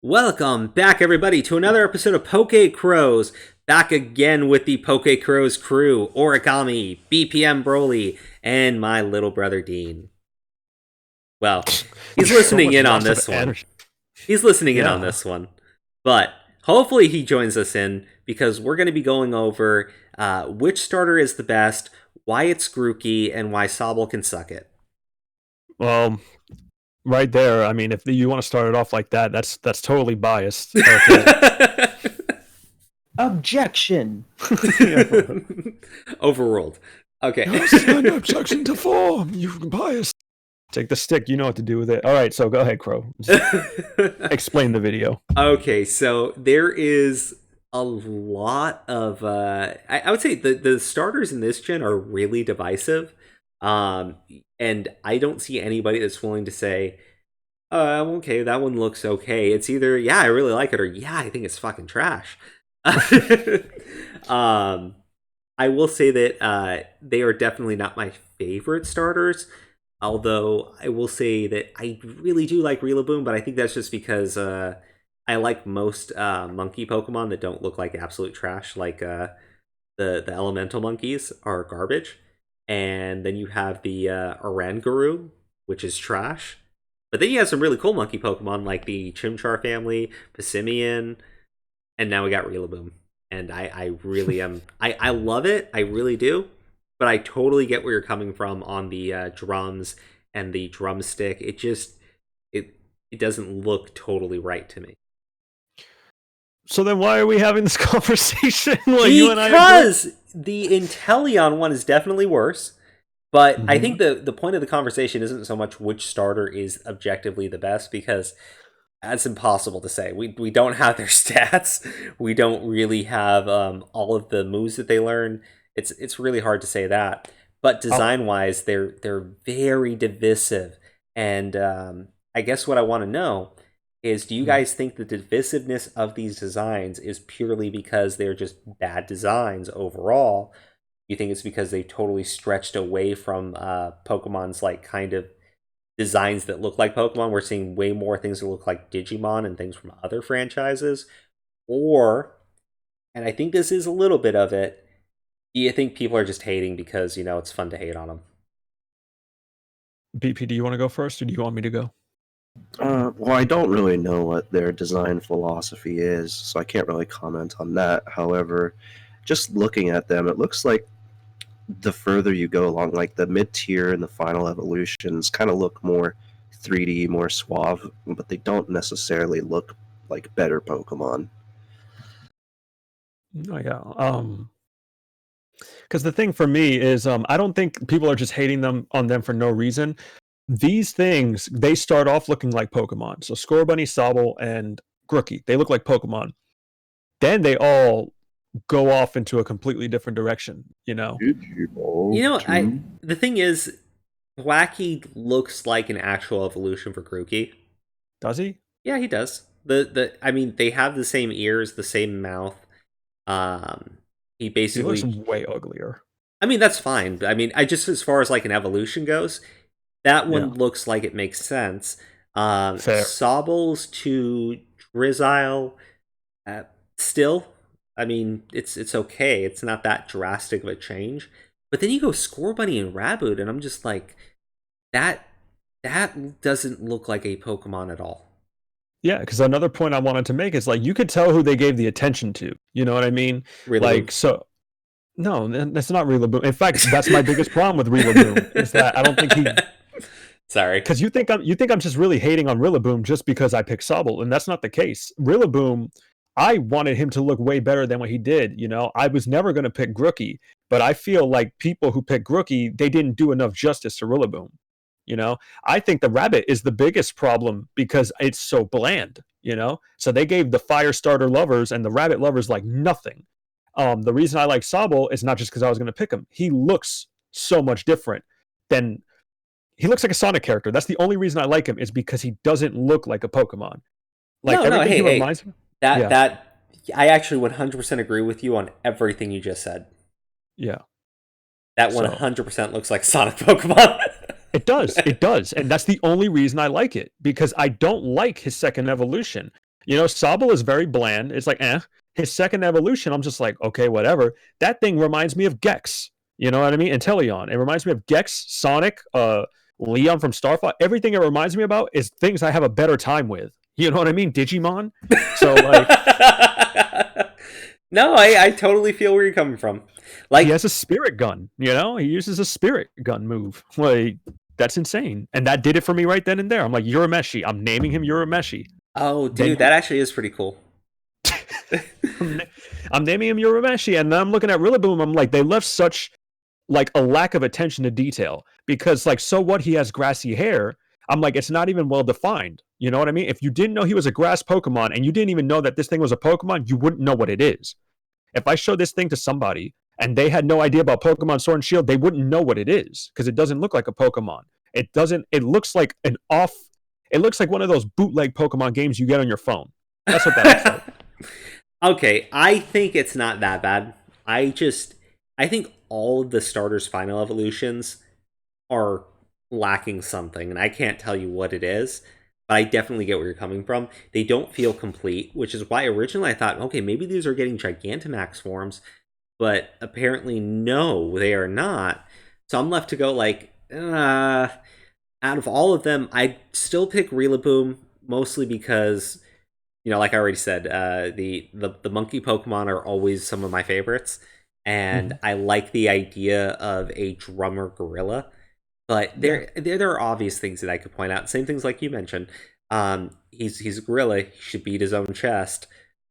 Welcome back, everybody, to another episode of PokeCrows. Back again with the PokeCrows crew, Origami, BPM Broly, and my little brother Dean. Well, he's listening in on this one. He's listening in on this one. But hopefully he joins us in, because we're going to be going over which starter is the best, why it's Grookey, and why Sobble can suck it. Well, right there. I mean, if you want to start it off like that, that's totally biased. Okay. Objection. Overruled. Okay. No objection to form. You're biased. Take the stick. You know what to do with it. All right. So go ahead, Crow. Explain the video. Okay. So there is a lot of. I would say the starters in this gen are really divisive. And I don't see anybody that's willing to say, okay, that one looks okay. It's either, yeah, I really like it, or yeah, I think it's fucking trash. I will say that they are definitely not my favorite starters, although I will say that I really do like Rillaboom, but I think that's just because I like most monkey Pokemon that don't look like absolute trash, like the elemental monkeys are garbage. And then you have the Oranguru, which is trash. But then you have some really cool monkey Pokemon like the Chimchar family, Passimian, and now we got Rillaboom. And I really am... I love it, I really do. But I totally get where you're coming from on the drums and the drumstick. It just... It doesn't look totally right to me. So then why are we having this conversation? Because the Inteleon one is definitely worse. But I think the point of the conversation isn't so much which starter is objectively the best, because that's impossible to say. We don't have their stats. We don't really have all of the moves that they learn. It's really hard to say that. But design-wise, they're very divisive. And I guess what I want to know is, do you guys think the divisiveness of these designs is purely because they're just bad designs overall? You think it's because they totally stretched away from Pokemon's like kind of designs that look like Pokemon? We're seeing way more things that look like Digimon and things from other franchises. Or, and I think this is a little bit of it, do you think people are just hating because, you know, it's fun to hate on them? BP, do you want to go first, or do you want me to go? Well, I don't really know what their design philosophy is, so I can't really comment on that. However, just looking at them, it looks like the further you go along, like the mid-tier and the final evolutions kind of look more 3D, more suave, but they don't necessarily look like better Pokemon. Yeah. Because the thing for me is, I don't think people are just hating on them for no reason. These things, they start off looking like Pokemon. So Scorbunny, Sobble, and Grookey, they look like Pokemon. Then they all go off into a completely different direction, you know? The thing is, Wacky looks like an actual evolution for Grookey. Does he? Yeah, he does. I mean, they have the same ears, the same mouth. He basically... He looks way uglier. I mean, that's fine. I mean, just as far as like an evolution goes, that one looks like it makes sense. Sobble's to Drizzile, still, I mean, it's okay. It's not that drastic of a change. But then you go Scorbunny and Raboot, and I'm just like, that doesn't look like a Pokemon at all. Yeah, because another point I wanted to make is, like, you could tell who they gave the attention to. You know what I mean? Rillaboom. Like, so... No, that's not Rillaboom. In fact, that's my biggest problem with Rillaboom, is that I don't think he... Sorry. Because you think I'm just really hating on Rillaboom just because I picked Sobble, and that's not the case. Rillaboom, I wanted him to look way better than what he did, you know? I was never going to pick Grookey, but I feel like people who pick Grookey, they didn't do enough justice to Rillaboom, you know? I think the Rabbit is the biggest problem because it's so bland, you know? So they gave the Fire Starter lovers and the Rabbit lovers like nothing. The reason I like Sobble is not just because I was going to pick him. He looks so much different than... He looks like a Sonic character. That's the only reason I like him, is because he doesn't look like a Pokemon. Like, he reminds me... That I actually 100% agree with you on everything you just said. Yeah. That 100% looks like Sonic Pokemon. It does. And that's the only reason I like it, because I don't like his second evolution. Sobble is very bland. It's like, eh. His second evolution, I'm just like, okay, whatever. That thing reminds me of Gex. You know what I mean? Inteleon. It reminds me of Gex, Sonic, Leon from Star Fox. Everything it reminds me about is things I have a better time with. You know what I mean? Digimon. So like, no, I totally feel where you're coming from. Like, he has a spirit gun. He uses a spirit gun move. Like, that's insane. And that did it for me right then and there. I'm like, Urameshi. I'm naming him Urameshi. oh, dude, that actually is pretty cool. I'm naming him Urameshi, and then I'm looking at Rillaboom. I'm like, they left such like a lack of attention to detail because, like, so what? He has grassy hair. I'm like, it's not even well defined. You know what I mean? If you didn't know he was a grass Pokemon and you didn't even know that this thing was a Pokemon, you wouldn't know what it is. If I showed this thing to somebody and they had no idea about Pokemon Sword and Shield, they wouldn't know what it is because it doesn't look like a Pokemon. It doesn't. It looks like It looks like one of those bootleg Pokemon games you get on your phone. That's what that looks like. Okay, I think it's not that bad. I think all of the starters' final evolutions are lacking something, and I can't tell you what it is, but I definitely get where you're coming from. They don't feel complete, which is why originally I thought, okay, maybe these are getting Gigantamax forms, but apparently no, they are not. So I'm left to go like, out of all of them, I'd still pick Rillaboom, mostly because, like I already said, the monkey Pokemon are always some of my favorites, and I like the idea of a drummer gorilla. But there are obvious things that I could point out. Same things like you mentioned. He's a gorilla. He should beat his own chest,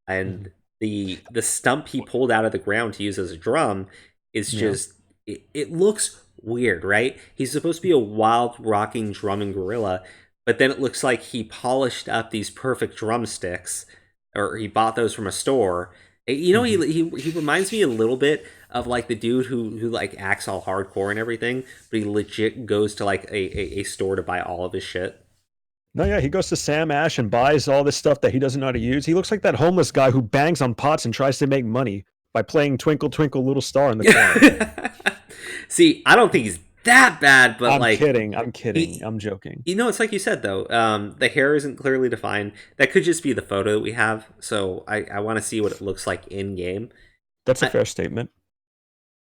and the stump he pulled out of the ground to use as a drum is just it looks weird, right? He's supposed to be a wild, rocking, drumming gorilla, but then it looks like he polished up these perfect drumsticks, or he bought those from a store. He reminds me a little bit of like the dude who like acts all hardcore and everything, but he legit goes to like a store to buy all of his shit. No, yeah, he goes to Sam Ash and buys all this stuff that he doesn't know how to use. He looks like that homeless guy who bangs on pots and tries to make money by playing Twinkle Twinkle Little Star in the corner. See, I don't think he's that bad, but I'm kidding. I'm joking. It's like you said though. The hair isn't clearly defined. That could just be the photo that we have. So I want to see what it looks like in game. That's a fair statement.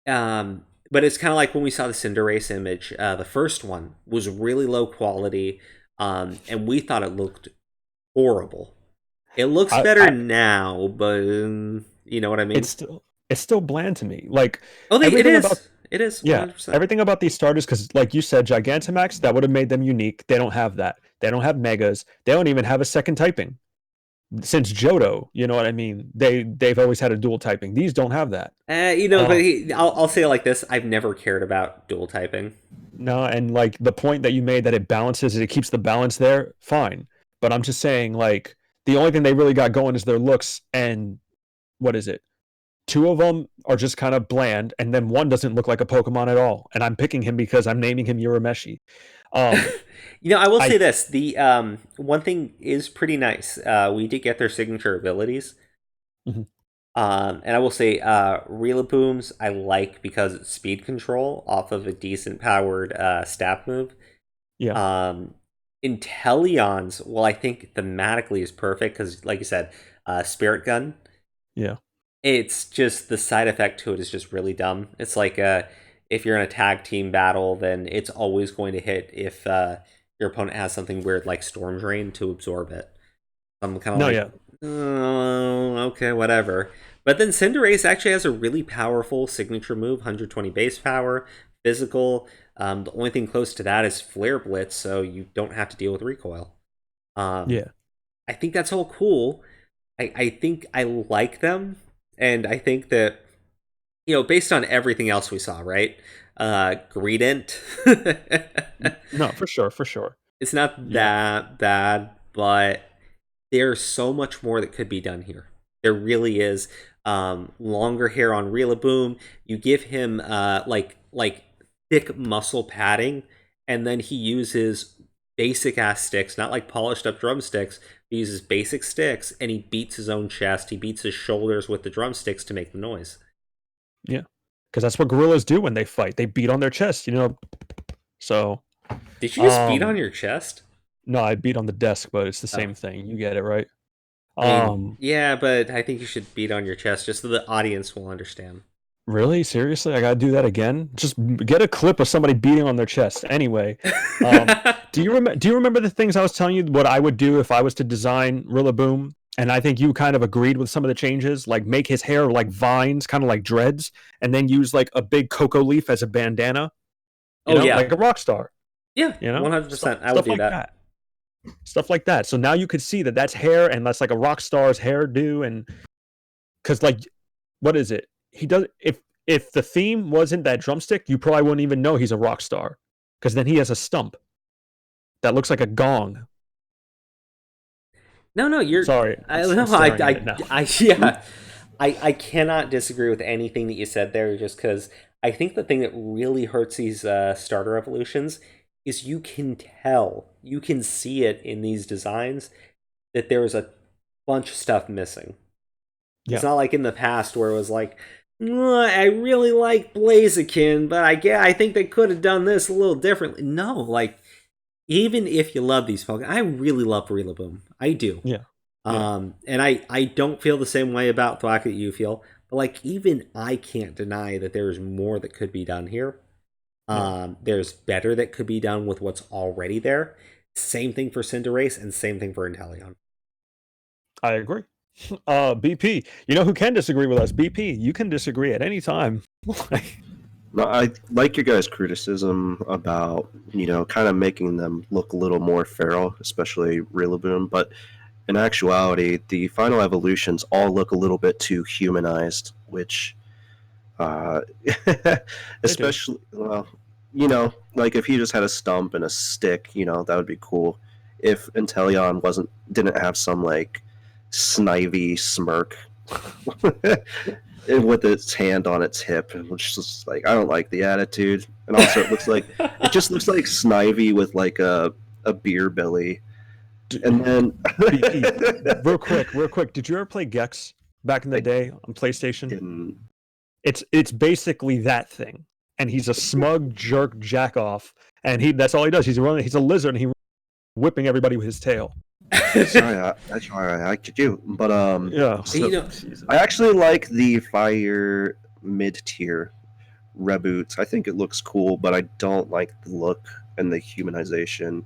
But it's kind of like when we saw the Cinderace image. The first one was really low quality, and we thought it looked horrible. It looks better now, but you know what I mean. It's still bland to me. Like, it is. It is. 100%. Yeah, everything about these starters, because like you said, Gigantamax, that would have made them unique. They don't have that. They don't have Megas. They don't even have a second typing. Since Johto, you know what I mean? They've always had a dual typing. These don't have that. But I'll say it like this: I've never cared about dual typing. No, and like the point that you made that it balances, it keeps the balance there. Fine, but I'm just saying, like, the only thing they really got going is their looks, and what is it? Two of them are just kind of bland, and then one doesn't look like a Pokemon at all. And I'm picking him because I'm naming him Urameshi. I will say this: the one thing is pretty nice. We did get their signature abilities, and I will say Rillaboom's I like because it's speed control off of a decent powered stab move. Yeah. Inteleon's, well, I think thematically is perfect because, like you said, Spirit Gun. Yeah. It's just the side effect to it is just really dumb. It's like if you're in a tag team battle, then it's always going to hit if your opponent has something weird like Storm Drain to absorb it. I'm kind of oh, okay, whatever. But then Cinderace actually has a really powerful signature move, 120 base power, physical. The only thing close to that is Flare Blitz, so you don't have to deal with recoil. Yeah. I think that's all cool. I think I like them. And I think that, based on everything else we saw, right? Greedent. No, for sure. It's not that bad, but there's so much more that could be done here. There really is. Longer hair on Rillaboom. You give him like thick muscle padding, and then he uses basic ass sticks, not like polished up drumsticks. He uses basic sticks, and he beats his own chest. He beats his shoulders with the drumsticks to make the noise. Yeah, because that's what gorillas do when they fight. They beat on their chest, So. Did you just beat on your chest? No, I beat on the desk, but it's the same thing. You get it, right? Yeah, but I think you should beat on your chest just so the audience will understand. Really? Seriously? I gotta do that again? Just get a clip of somebody beating on their chest. Anyway, do you remember the things I was telling you? What I would do if I was to design Rillaboom? And I think you kind of agreed with some of the changes, like make his hair like vines, kind of like dreads, and then use like a big cocoa leaf as a bandana. You know, yeah, like a rock star. yeah, You know, 100%. I would do like that. Stuff like that. So now you could see that that's hair, and that's like a rock star's hairdo, and because like, what is it? He does if the theme wasn't that drumstick, you probably wouldn't even know he's a rock star, because then he has a stump that looks like a gong. No, you're. Sorry, I I'm don't know. staring at it now. I cannot disagree with anything that you said there. Just because I think the thing that really hurts these starter evolutions is you can tell, you can see it in these designs that there is a bunch of stuff missing. It's not like in the past where it was like, I really like Blaziken, but I think they could have done this a little differently. No, like, even if you love these Pokemon, I really love Rillaboom. I do. Yeah. And I don't feel the same way about Thwack that you feel, but like, even I can't deny that there's more that could be done here. There's better that could be done with what's already there. Same thing for Cinderace and same thing for Inteleon. I agree. BP, you know who can disagree with us? BP, you can disagree at any time. No, I like your guys' criticism about, kind of making them look a little more feral, especially Rillaboom, but in actuality, the final evolutions all look a little bit too humanized, which, especially, well, like if he just had a stump and a stick, that would be cool. If Inteleon didn't have some like snivy smirk with its hand on its hip, which is like, I don't like the attitude. And also it just looks like Snivy with like a beer belly. And then real quick, did you ever play Gex back in the day on PlayStation? It's basically that thing, and he's a smug jerk jack off, and that's all he does. He's a lizard, and he's whipping everybody with his tail. Sorry, I could do, but yeah. I actually like the fire mid-tier reboots. I think it looks cool, but I don't like the look and the humanization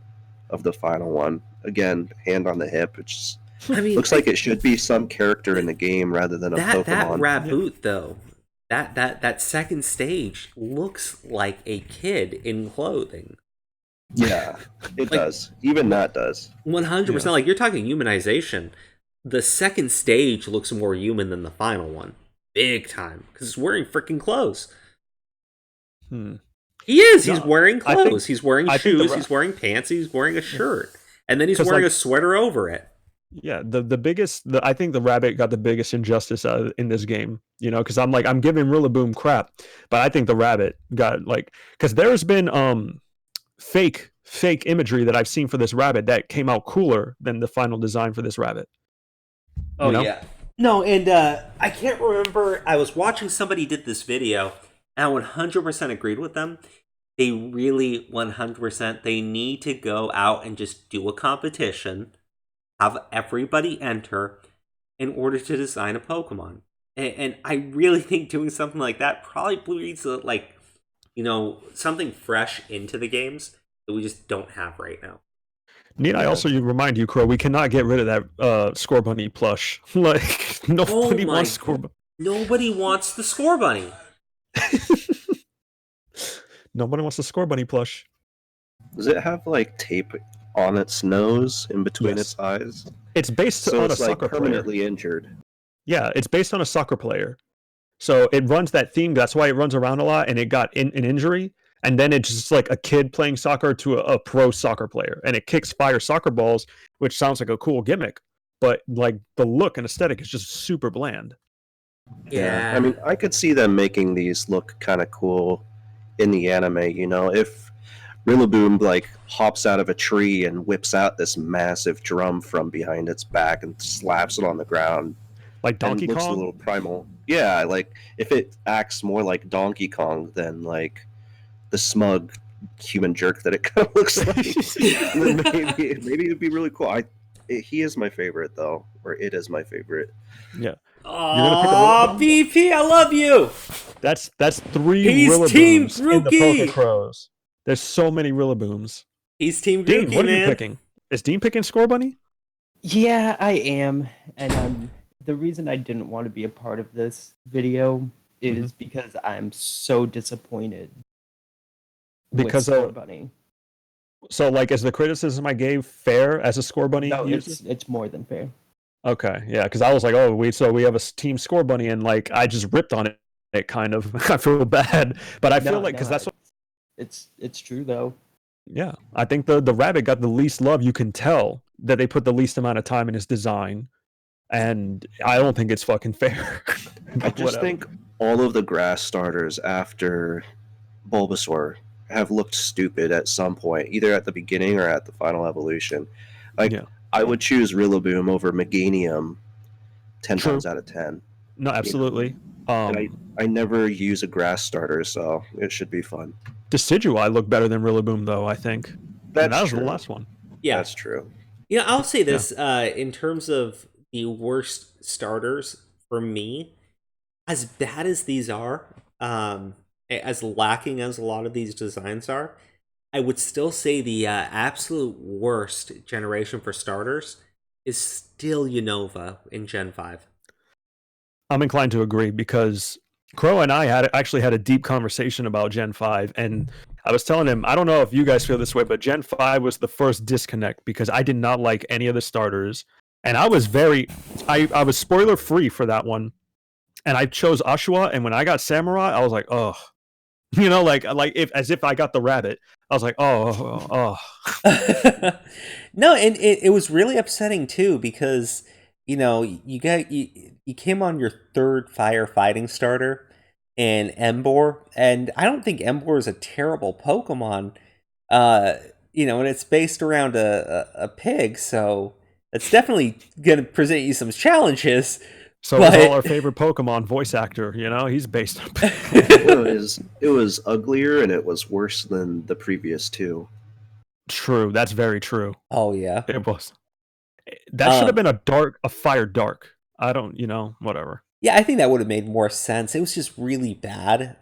of the final one. Again, hand on the hip. It just looks like it should be some character in the game rather than a Pokemon. That reboot though, that second stage looks like a kid in clothing. Yeah, it does. Even that does. 100%. Like, you're talking humanization. The second stage looks more human than the final one. Big time. Because it's wearing freaking clothes. He is. He's wearing clothes. He's wearing shoes. He's wearing pants. He's wearing a shirt. And then he's wearing a sweater over it. Yeah, I think the rabbit got the biggest injustice in this game, because I'm giving Rillaboom crap, but I think the rabbit got because there's been fake imagery that I've seen for this rabbit that came out cooler than the final design for this rabbit. Yeah. No, and I can't remember. I was watching somebody did this video, and I 100% agreed with them. They really 100%. They need to go out and just do a competition, have everybody enter in order to design a Pokemon. And I really think doing something like that probably breeds something fresh into the games that we just don't have right now. Need I also remind you, Crow, we cannot get rid of that Scorbunny plush. Nobody wants Scorbunny. Nobody wants the Scorbunny. Nobody wants the Scorbunny plush. Does it have tape on its nose in between its eyes? It's based on a soccer permanently player. Injured. Yeah, it's based on a soccer player. So it runs that theme. That's why it runs around a lot, and it got an injury. And then it's just like a kid playing soccer to a pro soccer player. And it kicks fire soccer balls, which sounds like a cool gimmick. But the look and aesthetic is just super bland. Yeah. I mean, I could see them making these look kind of cool in the anime, if Rillaboom hops out of a tree and whips out this massive drum from behind its back and slaps it on the ground. Like Donkey Kong? Looks a little primal. Yeah, if it acts more like Donkey Kong than the smug human jerk that it kind of looks like, then maybe it'd be really cool. He is my favorite though, or it is my favorite. Yeah. You're gonna pick a Aw, Rillaboom? BP, I love you. That's 3 He's Team Rillabooms in the Grookey. PokeCrows. There's so many Rillabooms. He's Team Dean, Grookey, what are you man. picking? Is Dean picking Scorbunny? Yeah, I am, and the reason I didn't want to be a part of this video is because I'm so disappointed Because with Scorbunny. So, like, is the criticism I gave fair as a Scorbunny No, user? it's more than fair. Okay, yeah, because I was like, oh, we have a team Scorbunny, and like I just ripped on it kind of. I feel bad, but I feel like because that's what. It's true though. Yeah, I think the rabbit got the least love. You can tell that they put the least amount of time in his design, and I don't think it's fucking fair. I just think all of the grass starters after Bulbasaur have looked stupid at some point, either at the beginning or at the final evolution. Like, Yeah. I would choose Rillaboom over Meganium 10 True. times out of 10. No, absolutely. And I never use a grass starter, so it should be fun. Decidueye looked better than Rillaboom, though, I think. That's and that was true. the last one. Yeah, that's true. You know, I'll say this in terms of the worst starters for me, as bad as these are, as lacking as a lot of these designs are, I would still say the absolute worst generation for starters is still Unova in Gen 5. I'm inclined to agree because Crow and I actually had a deep conversation about Gen 5, and I was telling him, I don't know if you guys feel this way, but Gen 5 was the first disconnect because I did not like any of the starters, and I was I was spoiler free for that one, and I chose Ashwa, and when I got Samurai, I was like, oh, you know, as if I got the rabbit. I was like, oh. No, and it was really upsetting too because you know you came on your third firefighting starter and Emboar, and I don't think Emboar is a terrible Pokemon. You know, and it's based around a pig, so it's definitely gonna present you some challenges. So is all our favorite Pokemon voice actor, you know, he's based on it was uglier and it was worse than the previous two. True, that's very true. Oh yeah. It was. That should have been a fire dark. I don't, you know, whatever. Yeah, I think that would have made more sense. It was just really bad.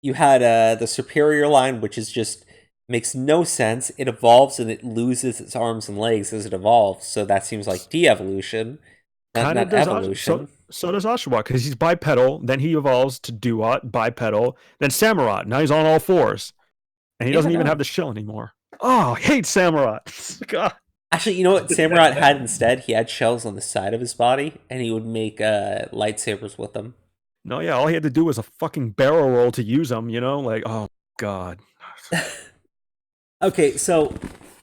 You had the superior line, which is just makes no sense. It evolves and it loses its arms and legs as it evolves, so that seems like de-evolution. Not evolution. So does Oshawott, because he's bipedal, then he evolves to Duat, bipedal, then Samurott. Now he's on all fours. And he doesn't even have the shell anymore. Oh, I hate Samurott. God. Actually, you know what Samurott had instead? He had shells on the side of his body, and he would make lightsabers with them. No, yeah, all he had to do was a fucking barrel roll to use them, you know? Like, oh, God. Okay, so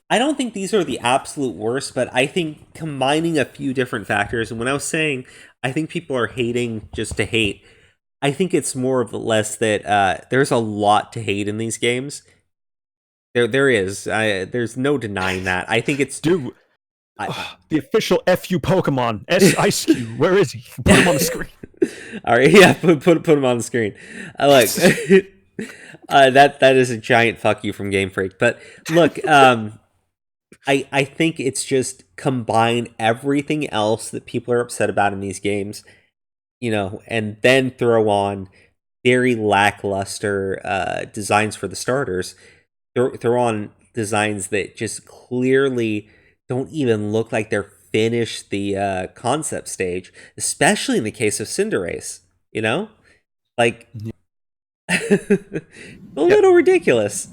I don't think these are the absolute worst, but I think combining a few different factors, and when I was saying I think people are hating just to hate, I think it's more or less that there's a lot to hate in these games. There is. There's no denying that. I think it's... Dude, the official FU Pokemon, Ice Cube, where is he? Put him on the screen. All right, yeah, put him on the screen. I like... that is a giant fuck you from Game Freak. But look, I think it's just combine everything else that people are upset about in these games, you know, and then throw on very lackluster designs for the starters. Throw on designs that just clearly don't even look like they're finished the concept stage, especially in the case of Cinderace, you know? Like, a little ridiculous.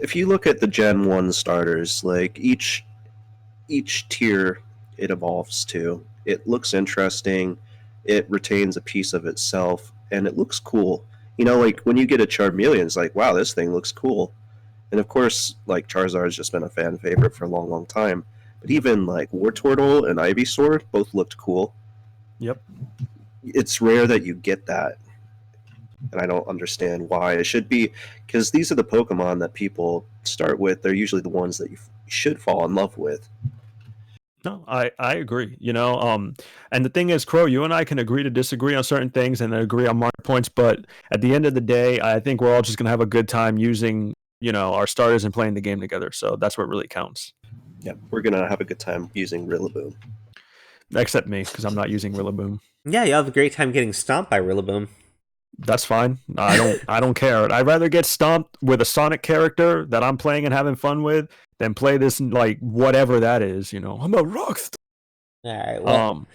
If you look at the Gen 1 starters, like each tier it evolves to, it looks interesting, it retains a piece of itself, and it looks cool. You know, like when you get a Charmeleon, it's like, wow, this thing looks cool. And of course, like Charizard's just been a fan favorite for a long, long time. But even like Wartortle and Ivysaur both looked cool. Yep. It's rare that you get that. And I don't understand why. It should be, because these are the Pokemon that people start with. They're usually the ones that you should fall in love with. No, I agree. You know, and the thing is, Crow, you and I can agree to disagree on certain things and agree on mark points. But at the end of the day, I think we're all just going to have a good time using, you know, our starters and playing the game together. So that's what really counts. Yeah, we're gonna have a good time using Rillaboom. Except me, because I'm not using Rillaboom. Yeah, you'll have a great time getting stomped by Rillaboom. That's fine. I don't care. I'd rather get stomped with a Sonic character that I'm playing and having fun with than play this like whatever that is. I'm a rockstar. All right. Well,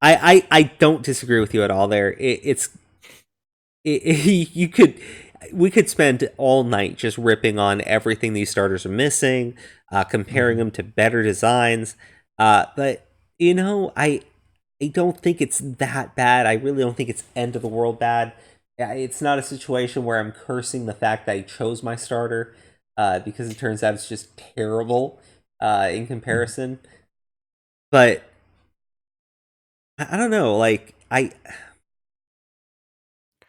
I don't disagree with you at all. There, we could spend all night just ripping on everything these starters are missing, comparing them to better designs. But I don't think it's that bad. I really don't think it's end of the world bad. It's not a situation where I'm cursing the fact that I chose my starter, because it turns out it's just terrible in comparison. But I don't know. Like I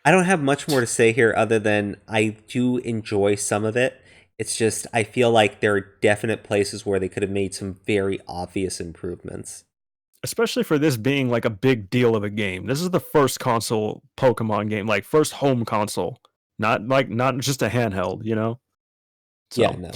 don't have much more to say here other than I do enjoy some of it. It's just I feel like there are definite places where they could have made some very obvious improvements. Especially for this being like a big deal of a game. This is the first console Pokemon game, like first home console, not just a handheld. So, Yeah, no.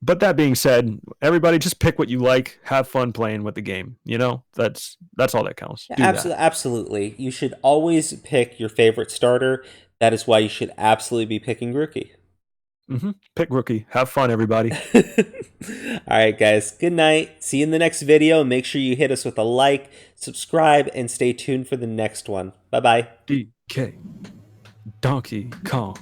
But that being said, everybody just pick what you like, have fun playing with the game. That's all that counts. Do that. Absolutely. You should always pick your favorite starter. That is why you should absolutely be picking Rookie. Pick Rookie. Have fun, everybody. All right, guys. Good night. See you in the next video. Make sure you hit us with a like, subscribe, and stay tuned for the next one. Bye-bye. DK. Donkey Kong.